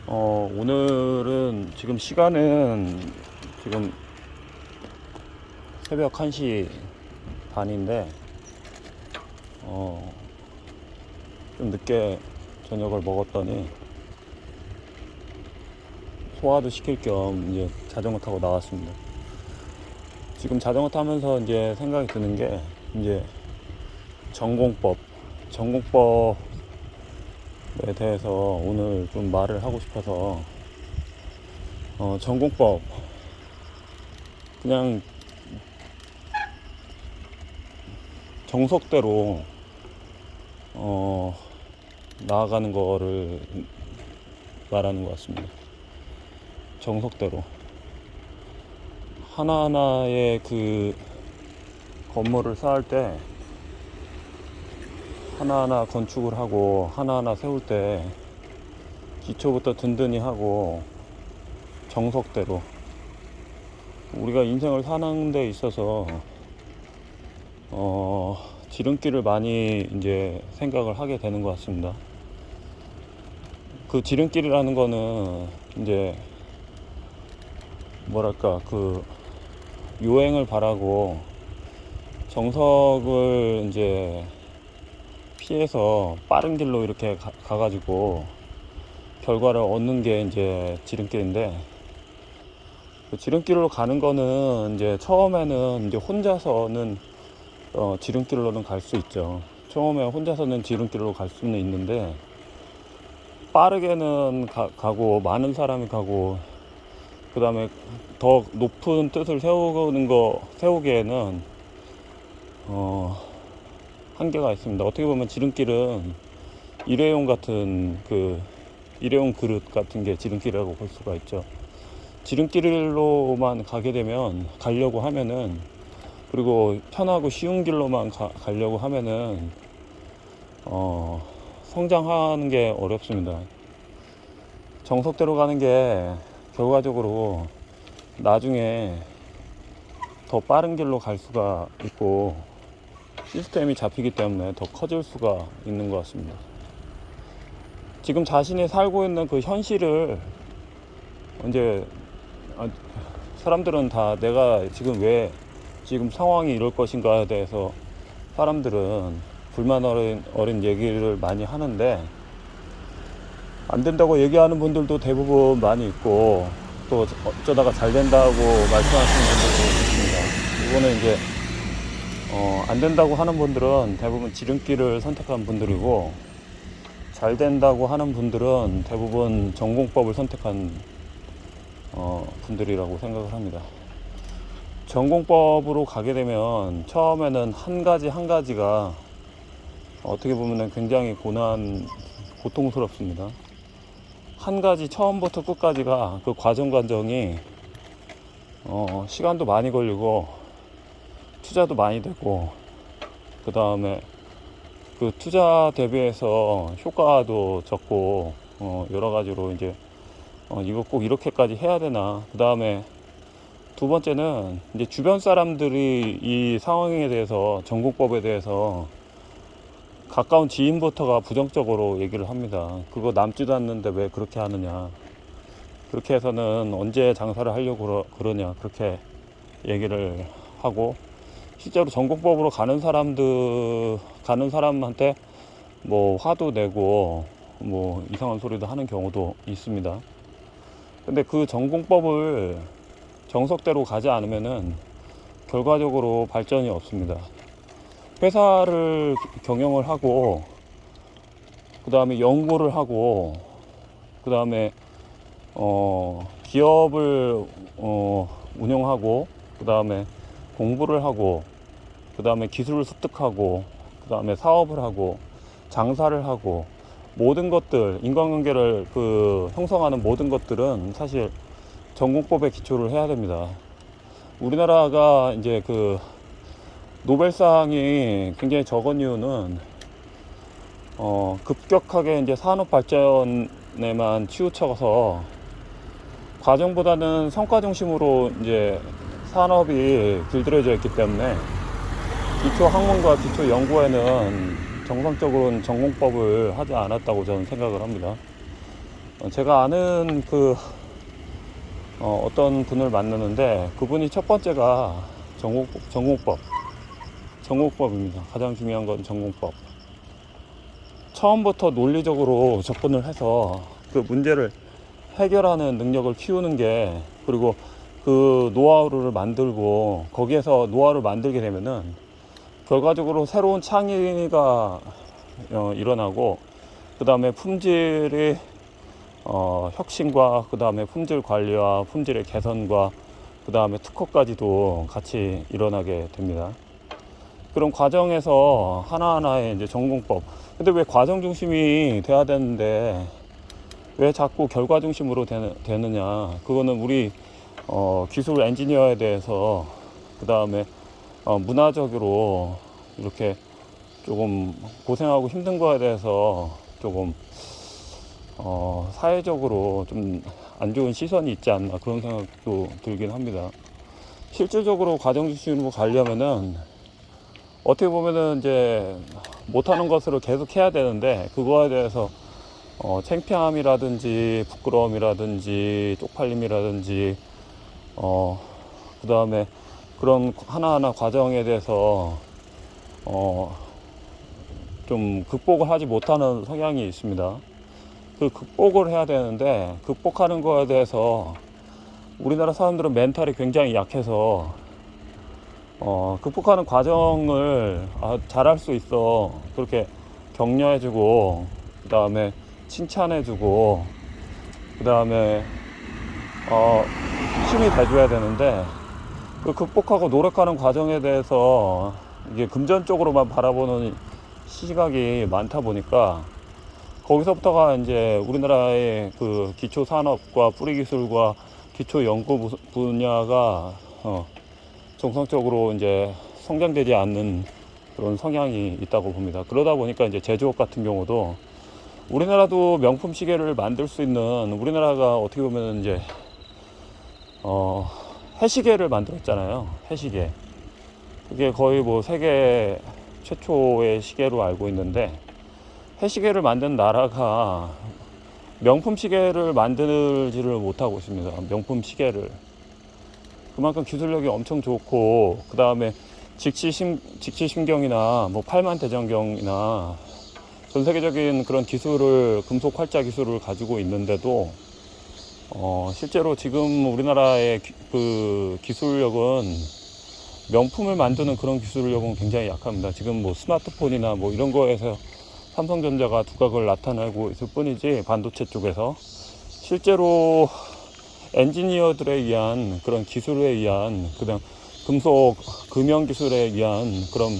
오늘은 지금 시간은 지금 새벽 1시 반인데, 좀 늦게 저녁을 먹었더니 소화도 시킬 겸 이제 자전거 타고 나왔습니다. 지금 자전거 타면서 이제 생각이 드는 게 이제 전공법에 대해서 오늘 좀 말을 하고 싶어서, 전공법 그냥 정석대로 나아가는 거를 말하는 것 같습니다. 정석대로 하나하나의 그 건물을 쌓을 때, 하나하나 건축을 하고 하나하나 세울 때 기초부터 든든히 하고 정석대로 우리가 인생을 사는 데 있어서 지름길을 많이 이제 생각을 하게 되는 것 같습니다. 그 지름길이라는 거는 이제 뭐랄까, 그 요행을 바라고 정석을 이제 피해서 빠른 길로 이렇게 가가지고 결과를 얻는 게 이제 지름길인데, 그 지름길로 가는 거는 이제 처음에는 이제 혼자서는 지름길로는 갈 수 있죠. 처음에 혼자서는 지름길로 갈 수는 있는데, 빠르게는 가고 많은 사람이 가고 그 다음에 더 높은 뜻을 세우기에는 한계가 있습니다. 어떻게 보면 지름길은 일회용 그릇 같은 게 지름길이라고 볼 수가 있죠. 지름길로만 가려고 하면은, 그리고 편하고 쉬운 길로만 가려고 하면은 성장하는 게 어렵습니다. 정석대로 가는 게 결과적으로 나중에 더 빠른 길로 갈 수가 있고 시스템이 잡히기 때문에 더 커질 수가 있는 것 같습니다. 지금 자신이 살고 있는 그 현실을 이제 사람들은 다 내가 지금 왜 지금 상황이 이럴 것인가에 대해서 사람들은 불만 어린 얘기를 많이 하는데, 안 된다고 얘기하는 분들도 대부분 많이 있고, 또 어쩌다가 잘 된다고 말씀하시는 분들도 있습니다. 이거는 이제 안 된다고 하는 분들은 대부분 지름길을 선택한 분들이고, 잘 된다고 하는 분들은 대부분 전공법을 선택한 분들이라고 생각을 합니다. 전공법으로 가게 되면 처음에는 한 가지가 어떻게 보면 굉장히 고통스럽습니다. 한 가지 처음부터 끝까지가 그 과정이 시간도 많이 걸리고 투자도 많이 되고, 그 다음에 그 투자 대비해서 효과도 적고, 여러 가지로 이제 이거 꼭 이렇게까지 해야 되나. 그 다음에 두 번째는 이제 주변 사람들이 이 상황에 대해서, 전공법에 대해서 가까운 지인부터가 부정적으로 얘기를 합니다. 그거 남지도 않는데 왜 그렇게 하느냐, 그렇게 해서는 언제 장사를 하려고 그러냐, 그렇게 얘기를 하고, 실제로 전공법으로 가는 사람한테 뭐 화도 내고 뭐 이상한 소리도 하는 경우도 있습니다. 근데 그 전공법을 정석대로 가지 않으면은 결과적으로 발전이 없습니다. 회사를 경영을 하고, 그 다음에 연구를 하고, 그 다음에 기업을 운영하고, 그 다음에 공부를 하고, 그 다음에 기술을 습득하고, 그 다음에 사업을 하고, 장사를 하고, 모든 것들, 인간관계를 형성하는 모든 것들은 사실 전공법에 기초를 해야 됩니다. 우리나라가 이제 노벨상이 굉장히 적은 이유는 급격하게 이제 산업 발전에만 치우쳐서 과정보다는 성과 중심으로 이제 산업이 길들여져 있기 때문에 기초 학문과 기초 연구에는 정상적으로는 전공법을 하지 않았다고 저는 생각을 합니다. 제가 아는 어떤 분을 만나는데, 그분이 첫 번째가 전공법입니다. 가장 중요한 건 전공법. 처음부터 논리적으로 접근을 해서 그 문제를 해결하는 능력을 키우는 게, 그리고 그 노하우를 만들고, 거기에서 노하우를 만들게 되면은 결과적으로 새로운 창의가 일어나고, 그 다음에 품질의 혁신과, 그 다음에 품질 관리와 품질의 개선과, 그 다음에 특허까지도 같이 일어나게 됩니다. 그런 과정에서 하나하나의 이제 전공법. 근데 왜 과정 중심이 돼야 되는데 왜 자꾸 결과 중심으로 되느냐? 그거는 우리 기술 엔지니어에 대해서, 그 다음에 문화적으로 이렇게 조금 고생하고 힘든 거에 대해서 조금 사회적으로 좀 안 좋은 시선이 있지 않나, 그런 생각도 들긴 합니다. 실질적으로 과정 중심으로 가려면은 어떻게 보면은 이제 못하는 것으로 계속 해야 되는데, 그거에 대해서 창피함이라든지 부끄러움이라든지 쪽팔림이라든지 그 다음에 그런 하나하나 과정에 대해서 좀 극복을 하지 못하는 성향이 있습니다. 그 극복을 해야 되는데, 극복하는 거에 대해서 우리나라 사람들은 멘탈이 굉장히 약해서 극복하는 과정을 잘할 수 있어, 그렇게 격려해주고, 그 다음에 칭찬해주고, 그 다음에 힘이 돼줘야 되는데, 그 극복하고 노력하는 과정에 대해서 이게 금전적으로만 바라보는 시각이 많다 보니까, 거기서부터가 이제 우리나라의 그 기초 산업과 뿌리 기술과 기초 연구 분야가 정상적으로 이제 성장되지 않는 그런 성향이 있다고 봅니다. 그러다 보니까 이제 제조업 같은 경우도, 우리나라도 명품 시계를 만들 수 있는, 우리나라가 어떻게 보면 이제 해시계를 만들었잖아요. 해시계. 그게 거의 뭐 세계 최초의 시계로 알고 있는데, 해시계를 만든 나라가 명품 시계를 만들지를 못하고 있습니다. 명품 시계를. 그만큼 기술력이 엄청 좋고, 그 다음에 직시신경이나 뭐 팔만대장경이나 전 세계적인 그런 기술을, 금속 활자 기술을 가지고 있는데도 실제로 지금 우리나라의 그 기술력은, 명품을 만드는 그런 기술력은 굉장히 약합니다. 지금 뭐 스마트폰이나 뭐 이런 거에서 삼성전자가 두각을 나타내고 있을 뿐이지, 반도체 쪽에서 실제로 엔지니어들에 의한 그런 기술에 의한, 그다음 금속 금형 기술에 의한 그런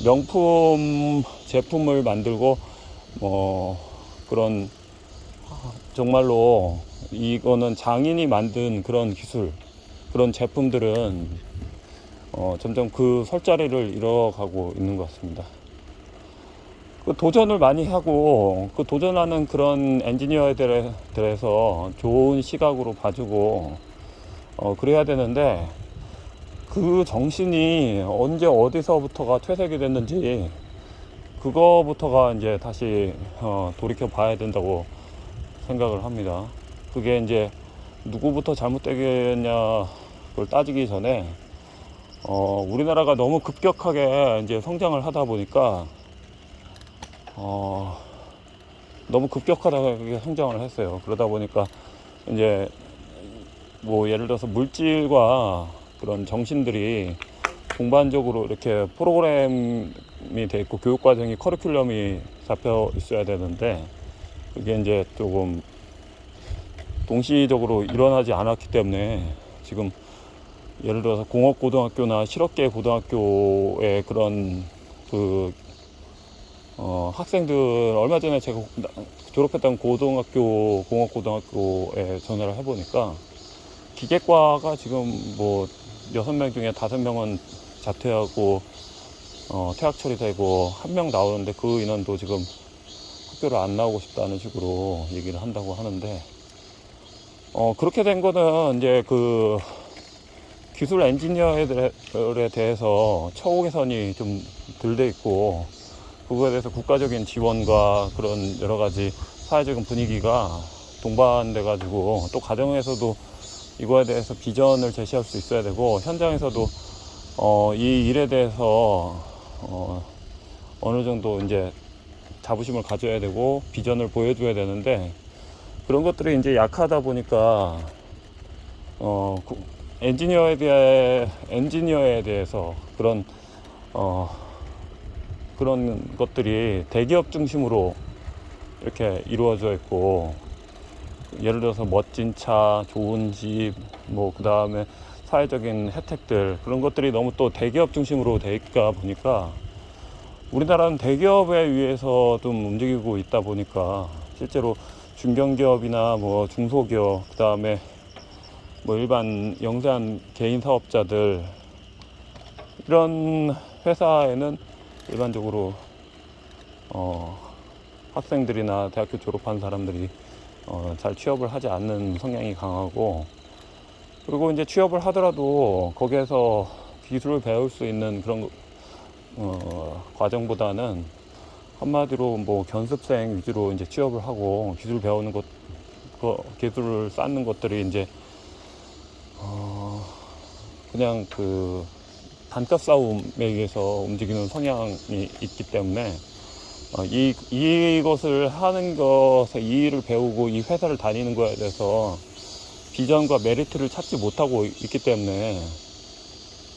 명품 제품을 만들고 그런, 정말로 이거는 장인이 만든 그런 기술, 그런 제품들은 점점 그 설자리를 잃어가고 있는 것 같습니다. 그 도전을 많이 하고, 그 도전하는 그런 엔지니어들에서 좋은 시각으로 봐주고 그래야 되는데, 그 정신이 언제 어디서부터가 퇴색이 됐는지, 그거부터가 이제 다시 돌이켜 봐야 된다고 생각을 합니다. 그게 이제 누구부터 잘못되겠냐 그걸 따지기 전에, 우리나라가 너무 급격하게 이제 성장을 하다 보니까 너무 급격하게 성장을 했어요. 그러다 보니까 이제 뭐 예를 들어서 물질과 그런 정신들이 동반적으로 이렇게 프로그램이 돼 있고, 교육 과정이, 커리큘럼이 잡혀 있어야 되는데, 그게 이제 조금 동시적으로 일어나지 않았기 때문에, 지금 예를 들어서 공업고등학교나 실업계 고등학교의 그런 학생들, 얼마 전에 제가 졸업했던 고등학교, 공업고등학교에 전화를 해보니까, 기계과가 지금 뭐 6명 중에 5명은 자퇴하고 퇴학 처리되고, 1명 나오는데 그 인원도 지금 학교를 안 나오고 싶다는 식으로 얘기를 한다고 하는데, 그렇게 된 거는 이제 그 기술 엔지니어들에 대해서 처우 개선이 좀 덜 돼 있고, 그거에 대해서 국가적인 지원과 그런 여러 가지 사회적인 분위기가 동반돼 가지고 또 가정에서도 이거에 대해서 비전을 제시할 수 있어야 되고, 현장에서도 이 일에 대해서 어느 정도 이제 자부심을 가져야 되고 비전을 보여줘야 되는데, 그런 것들이 이제 약하다 보니까 엔지니어에 대해서 그런 것들이 대기업 중심으로 이렇게 이루어져 있고, 예를 들어서 멋진 차, 좋은 집, 뭐 그 다음에 사회적인 혜택들, 그런 것들이 너무 또 대기업 중심으로 돼 있다 보니까, 우리나라는 대기업에 의해서 좀 움직이고 있다 보니까 실제로 중견기업이나 뭐 중소기업, 그 다음에 뭐 일반 영세한 개인 사업자들, 이런 회사에는 일반적으로 학생들이나 대학교 졸업한 사람들이 잘 취업을 하지 않는 성향이 강하고, 그리고 이제 취업을 하더라도 거기에서 기술을 배울 수 있는 그런 과정보다는 한마디로 뭐 견습생 위주로 이제 취업을 하고, 기술 배우는 기술을 쌓는 것들이 이제 그냥 그 단가 싸움에 의해서 움직이는 성향이 있기 때문에, 이것을 하는 것에, 이 일을 배우고 이 회사를 다니는 거에 대해서 비전과 메리트를 찾지 못하고 있기 때문에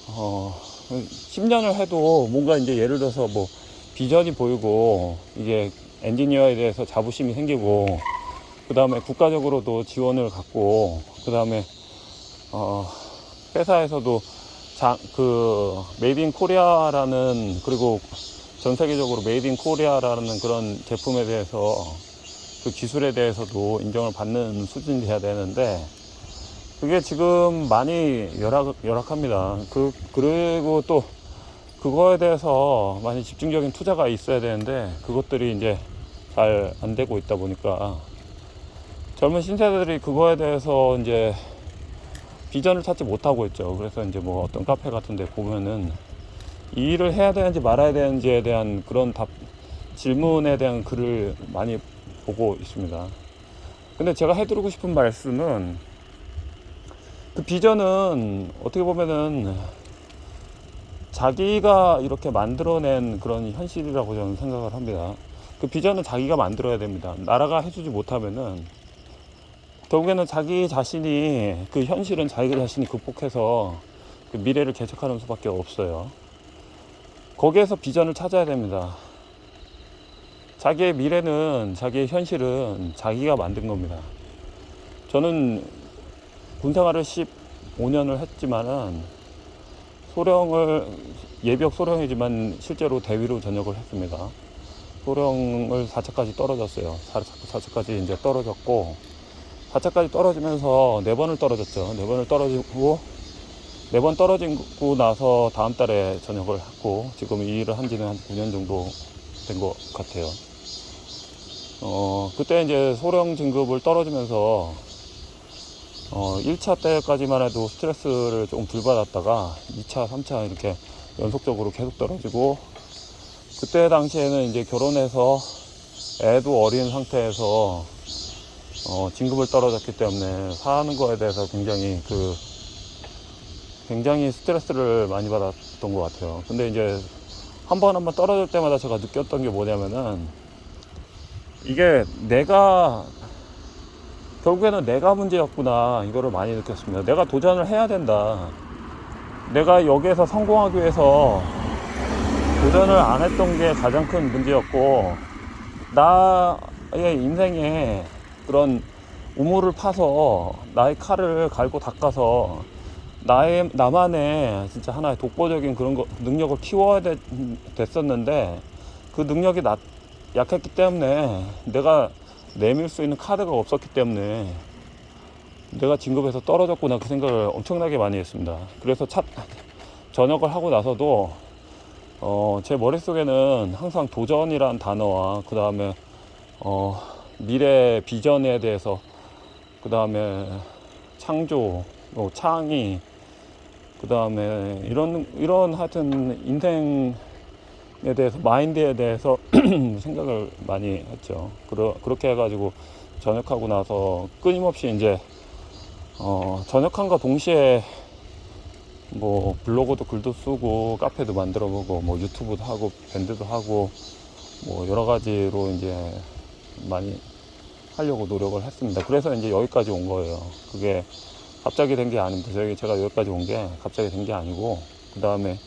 10년을 해도 뭔가 이제 예를 들어서 뭐 비전이 보이고 이게 엔지니어에 대해서 자부심이 생기고, 그 다음에 국가적으로도 지원을 갖고, 그 다음에 회사에서도 메이드 인 코리아라는, 그리고 전 세계적으로 메이드 인 코리아라는 그런 제품에 대해서, 그 기술에 대해서도 인정을 받는 수준이 돼야 되는데, 그게 지금 많이 열악합니다. 그리고 또 그거에 대해서 많이 집중적인 투자가 있어야 되는데, 그것들이 이제 잘 안 되고 있다 보니까 젊은 신세대들이 그거에 대해서 이제 비전을 찾지 못하고 있죠. 그래서 이제 뭐 어떤 카페 같은 데 보면은 이 일을 해야 되는지 말아야 되는지에 대한 그런 질문에 대한 글을 많이 보고 있습니다. 근데 제가 해드리고 싶은 말씀은, 그 비전은 어떻게 보면은 자기가 이렇게 만들어낸 그런 현실이라고 저는 생각을 합니다. 그 비전은 자기가 만들어야 됩니다. 나라가 해주지 못하면은 결국에는 자기 자신이, 그 현실은 자기 자신이 극복해서 그 미래를 개척하는 수밖에 없어요. 거기에서 비전을 찾아야 됩니다. 자기의 미래는, 자기의 현실은 자기가 만든 겁니다. 저는 군생활을 15년을 했지만은 예비역 소령이지만 실제로 대위로 전역을 했습니다. 소령을 4차까지 떨어졌어요. 4차까지 이제 떨어졌고, 4차까지 떨어지면서 4번을 떨어졌죠. 4번을 떨어지고, 4번 떨어지고 나서 다음 달에 전역을 했고, 지금 이 일을 한 지는 한 9년 정도 된 것 같아요. 그때 이제 소령 진급을 떨어지면서 1차 때까지만 해도 스트레스를 조금 덜 받았다가 2차, 3차 이렇게 연속적으로 계속 떨어지고, 그때 당시에는 이제 결혼해서 애도 어린 상태에서 진급을 떨어졌기 때문에 사는 거에 대해서 굉장히 스트레스를 많이 받았던 것 같아요. 근데 이제 한 번 떨어질 때마다 제가 느꼈던 게 뭐냐면은, 이게 결국에는 내가 문제였구나, 이거를 많이 느꼈습니다. 내가 도전을 해야 된다. 내가 여기에서 성공하기 위해서 도전을 안 했던 게 가장 큰 문제였고, 나의 인생에 그런 우물을 파서 나의 칼을 갈고 닦아서 나만의 진짜 하나의 독보적인 그런 능력을 키워야 됐었는데, 그 능력이 약했기 때문에, 내가 내밀 수 있는 카드가 없었기 때문에 내가 진급에서 떨어졌구나, 그 생각을 엄청나게 많이 했습니다. 그래서 전역을 하고 나서도 제 머릿속에는 항상 도전이란 단어와, 그 다음에 미래 비전에 대해서, 그 다음에 창조, 창의, 그 다음에 이런 하여튼 인생에 대해서, 마인드에 대해서 생각을 많이 했죠. 그렇게 해가지고 전역하고 나서 끊임없이 이제 전역한과 동시에 뭐 블로그도 글도 쓰고 카페도 만들어 보고 뭐 유튜브도 하고 밴드도 하고 뭐 여러 가지로 이제 많이 하려고 노력을 했습니다. 그래서 이제 여기까지 온 거예요. 그게 갑자기 된 게 아닙니다. 제가 여기까지 온 게 갑자기 된 게 아니고, 그 다음에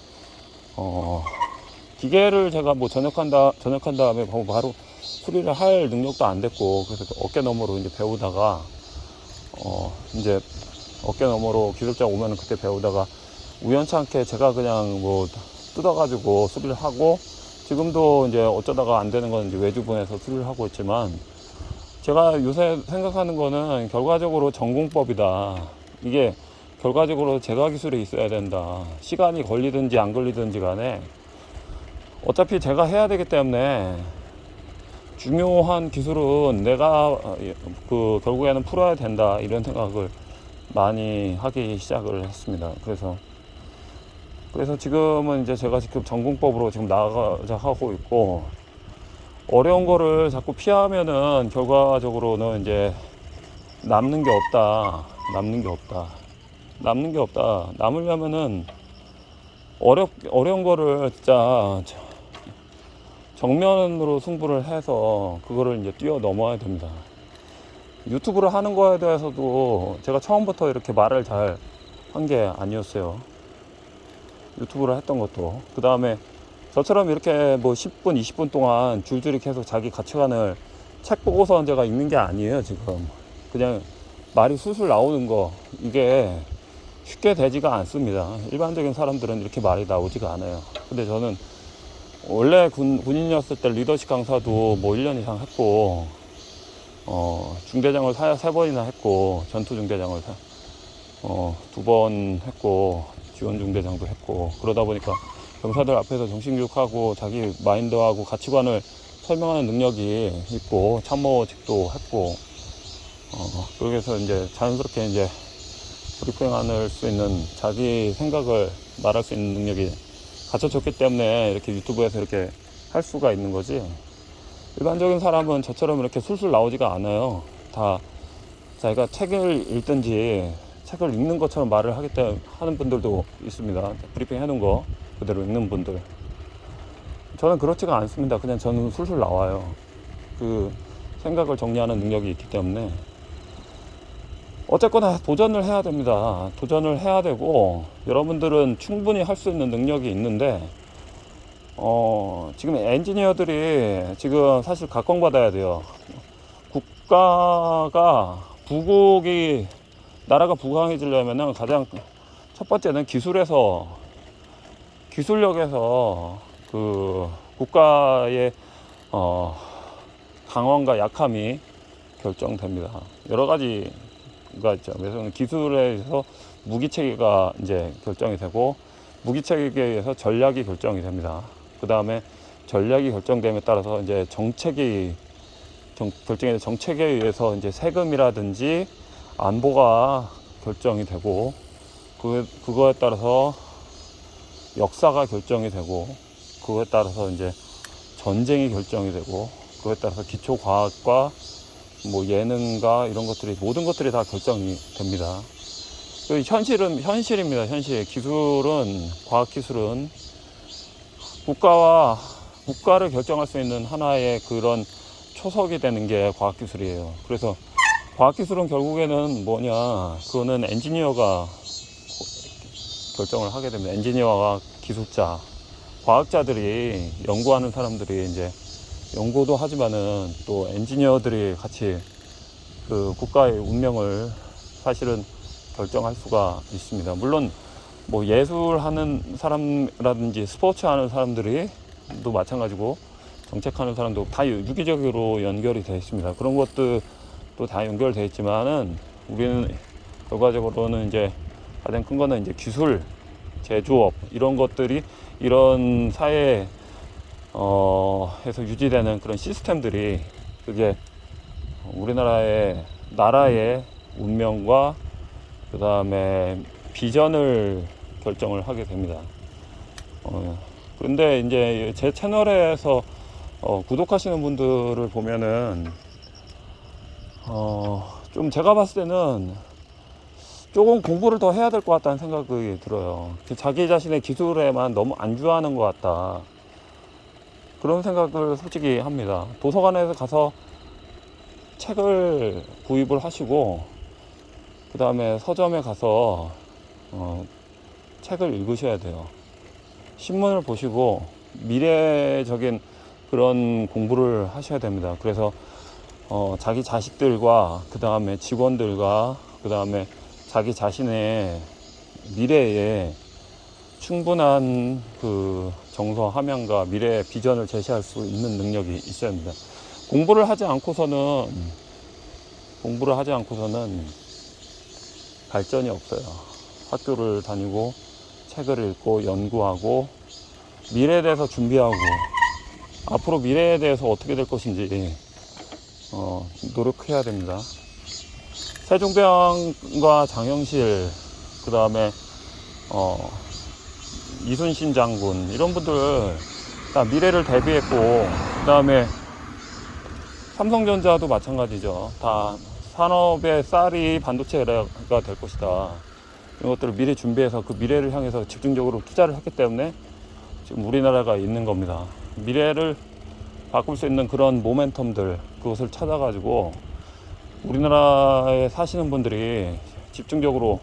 기계를 제가 뭐 전역한 다음에 바로 수리를 할 능력도 안 됐고, 그래서 어깨 너머로 이제 배우다가 이제 어깨 너머로 기술자 오면은 그때 배우다가 우연찮게 제가 그냥 뭐 뜯어가지고 수리를 하고, 지금도 이제 어쩌다가 안 되는 건 이제 외주 보내서 수리를 하고 있지만, 제가 요새 생각하는 거는 결과적으로 전공법이다. 이게 결과적으로 제가 기술이 있어야 된다. 시간이 걸리든지 안 걸리든지 간에 어차피 제가 해야 되기 때문에 중요한 기술은 내가 결국에는 풀어야 된다. 이런 생각을 많이 하기 시작을 했습니다. 그래서 지금은 이제 제가 지금 전공법으로 지금 나가자 하고 있고, 어려운 거를 자꾸 피하면은 결과적으로는 이제 남는 게 없다. 남으려면은 어려운 거를 진짜 정면으로 승부를 해서 그거를 이제 뛰어넘어야 됩니다. 유튜브를 하는 거에 대해서도 제가 처음부터 이렇게 말을 잘 한 게 아니었어요. 유튜브를 했던 것도. 그 다음에 저처럼 이렇게 뭐 10분, 20분 동안 줄줄이 계속 자기 가치관을 책 보고서 제가 읽는 게 아니에요, 지금. 그냥 말이 술술 나오는 거, 이게 쉽게 되지가 않습니다. 일반적인 사람들은 이렇게 말이 나오지가 않아요. 근데 저는 원래 군인이었을 때 리더십 강사도 뭐 1년 이상 했고, 중대장을 3번이나 했고, 전투 중대장을 2번 했고, 지원 중대장도 했고, 그러다 보니까 병사들 앞에서 정신교육하고 자기 마인드하고 가치관을 설명하는 능력이 있고, 참모직도 했고, 그래서 이제 자연스럽게 이제 브리핑할 수 있는 자기 생각을 말할 수 있는 능력이 갖춰졌기 때문에 이렇게 유튜브에서 이렇게 할 수가 있는 거지. 일반적인 사람은 저처럼 이렇게 술술 나오지가 않아요. 다 자기가 책을 읽든지 책을 읽는 것처럼 말을 하는 분들도 있습니다. 브리핑 해놓은 거 그대로 읽는 분들. 저는 그렇지가 않습니다. 그냥 저는 술술 나와요. 그 생각을 정리하는 능력이 있기 때문에. 어쨌거나 도전을 해야 됩니다. 도전을 해야 되고, 여러분들은 충분히 할 수 있는 능력이 있는데, 지금 엔지니어들이 지금 사실 각광받아야 돼요. 나라가 부강해지려면 가장 첫 번째는 기술력에서 그 국가의 강함과 약함이 결정됩니다. 여러 가지가 있죠. 그래서 기술에 의해서 무기체계가 이제 결정이 되고, 무기체계에 의해서 전략이 결정이 됩니다. 그 다음에 전략이 결정됨에 따라서 이제 정책에 의해서 이제 세금이라든지 안보가 결정이 되고, 그거에 따라서 역사가 결정이 되고, 그거에 따라서 이제 전쟁이 결정이 되고, 그거에 따라서 기초 과학과 뭐 예능과 이런 것들이, 모든 것들이 다 결정이 됩니다. 현실입니다. 현실. 과학기술은 국가를 결정할 수 있는 하나의 그런 초석이 되는 게 과학기술이에요. 그래서 과학기술은 결국에는 뭐냐, 그거는 엔지니어가 결정을 하게 됩니다. 엔지니어와 기술자, 과학자들이, 연구하는 사람들이 이제 연구도 하지만은 또 엔지니어들이 같이 그 국가의 운명을 사실은 결정할 수가 있습니다. 물론 뭐 예술하는 사람이라든지 스포츠 하는 사람들이 또 마찬가지고, 정책하는 사람도 다 유기적으로 연결이 되어 있습니다. 그런 것도 다 연결되어 있지만은, 우리는 결과적으로는 이제 가장 큰 거는 이제 기술, 제조업, 이런 것들이, 이런 사회 해서 유지되는 그런 시스템들이, 그게 우리나라의 운명과 그 다음에 비전을 결정을 하게 됩니다. 그런데 이제 제 채널에서 구독하시는 분들을 보면은 좀 제가 봤을 때는 조금 공부를 더 해야 될 것 같다는 생각이 들어요. 자기 자신의 기술에만 너무 안주하는 것 같다. 그런 생각을 솔직히 합니다. 도서관에서 가서 책을 구입을 하시고, 그 다음에 서점에 가서 책을 읽으셔야 돼요. 신문을 보시고 미래적인 그런 공부를 하셔야 됩니다. 그래서 자기 자식들과 그 다음에 직원들과 그 다음에 자기 자신의 미래에 충분한 그 정서 함양과 미래의 비전을 제시할 수 있는 능력이 있어야 합니다. 공부를 하지 않고서는 발전이 없어요. 학교를 다니고 책을 읽고 연구하고 미래에 대해서 준비하고 앞으로 미래에 대해서 어떻게 될 것인지 노력해야 됩니다. 세종대왕과 장영실, 그 다음에 이순신 장군, 이런 분들 다 미래를 대비했고, 그 다음에 삼성전자도 마찬가지죠. 다 산업의 쌀이 반도체가 될 것이다. 이런 것들을 미리 준비해서 그 미래를 향해서 집중적으로 투자를 했기 때문에 지금 우리나라가 있는 겁니다. 미래를 바꿀 수 있는 그런 모멘텀들, 그것을 찾아가지고 우리나라에 사시는 분들이 집중적으로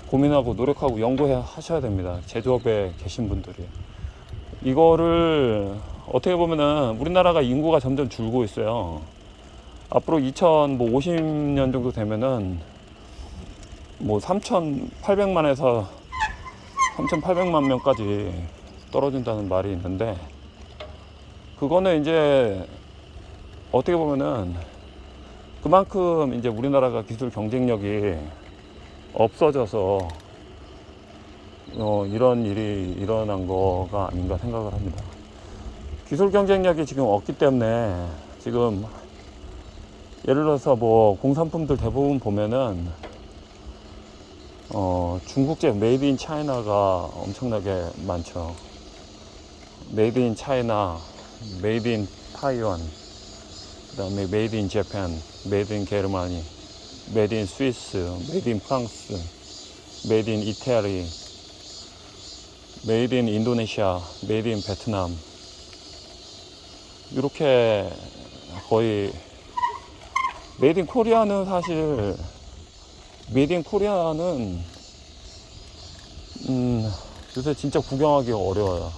고민하고 노력하고 연구해 하셔야 됩니다. 제조업에 계신 분들이. 이거를 어떻게 보면은 우리나라가 인구가 점점 줄고 있어요. 앞으로 2050년 정도 되면은 3,800만에서 3,800만 명까지 떨어진다는 말이 있는데, 그거는 이제 어떻게 보면은 그만큼 이제 우리나라가 기술 경쟁력이 없어져서 이런 일이 일어난 거가 아닌가 생각을 합니다. 기술 경쟁력이 지금 없기 때문에 지금 예를 들어서 공산품들 대부분 보면은 중국제 메이드 인 차이나가 엄청나게 많죠. 메이드 인 차이나, 메이드 인 타이완, 그 다음에 메이드 인 재팬, 메이드 인 게르마니, 메이드 인 스위스, 메이드 인 프랑스, 메이드 인 이태리, 메이드 인 인도네시아, 메이드 인 베트남, 이렇게 거의 메이드 인 코리아는 사실 메이드 인 코리아는 요새 진짜 구경하기 어려워요.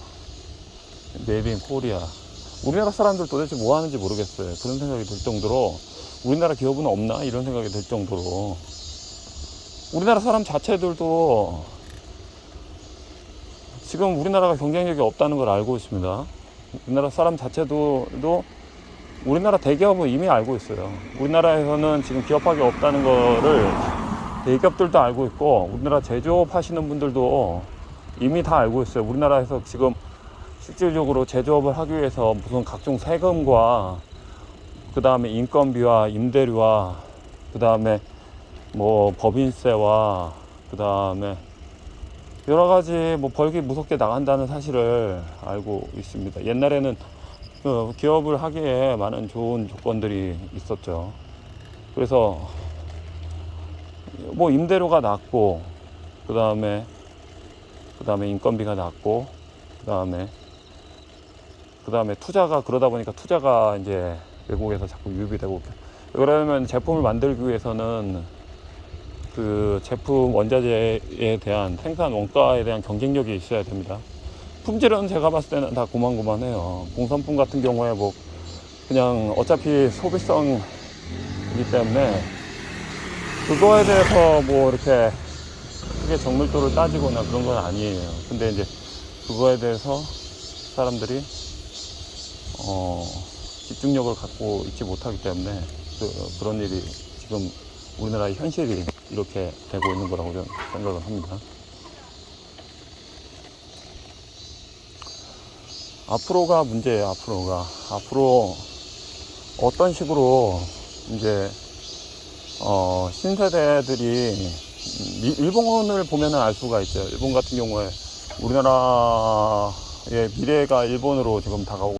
메이드 인 코리아, 우리나라 사람들 도대체 뭐 하는지 모르겠어요. 그런 생각이 들 정도로, 우리나라 기업은 없나 이런 생각이 들 정도로, 우리나라 사람 자체들도 지금 우리나라가 경쟁력이 없다는 걸 알고 있습니다. 우리나라 사람 자체도 우리나라 대기업은 이미 알고 있어요. 우리나라에서는 지금 기업학이 없다는 거를 대기업들도 알고 있고, 우리나라 제조업 하시는 분들도 이미 다 알고 있어요. 우리나라에서 지금 실질적으로 제조업을 하기 위해서 무슨 각종 세금과 그 다음에 인건비와 임대료와 그 다음에 법인세와 그 다음에 여러 가지 벌기 무섭게 나간다는 사실을 알고 있습니다. 옛날에는 기업을 하기에 많은 좋은 조건들이 있었죠. 그래서 임대료가 낮고, 그 다음에 인건비가 낮고, 그 다음에 투자가, 그러다 보니까 투자가 이제 외국에서 자꾸 유입이 되고, 그러면 제품을 만들기 위해서는 그 제품 원자재에 대한 생산 원가에 대한 경쟁력이 있어야 됩니다. 품질은 제가 봤을 때는 다 고만고만해요. 공산품 같은 경우에 그냥 어차피 소비성이기 때문에 그거에 대해서 이렇게 크게 정밀도를 따지거나 그런 건 아니에요. 근데 이제 그거에 대해서 사람들이 집중력을 갖고 있지 못하기 때문에 그런 일이 지금 우리나라의 현실이 이렇게 되고 있는 거라고 저는 생각을 합니다. 앞으로가 문제예요. 앞으로 어떤 식으로 이제 신세대들이 일본을 보면은 알 수가 있어요. 일본 같은 경우에 우리나라의 미래가 일본으로 지금 다가오고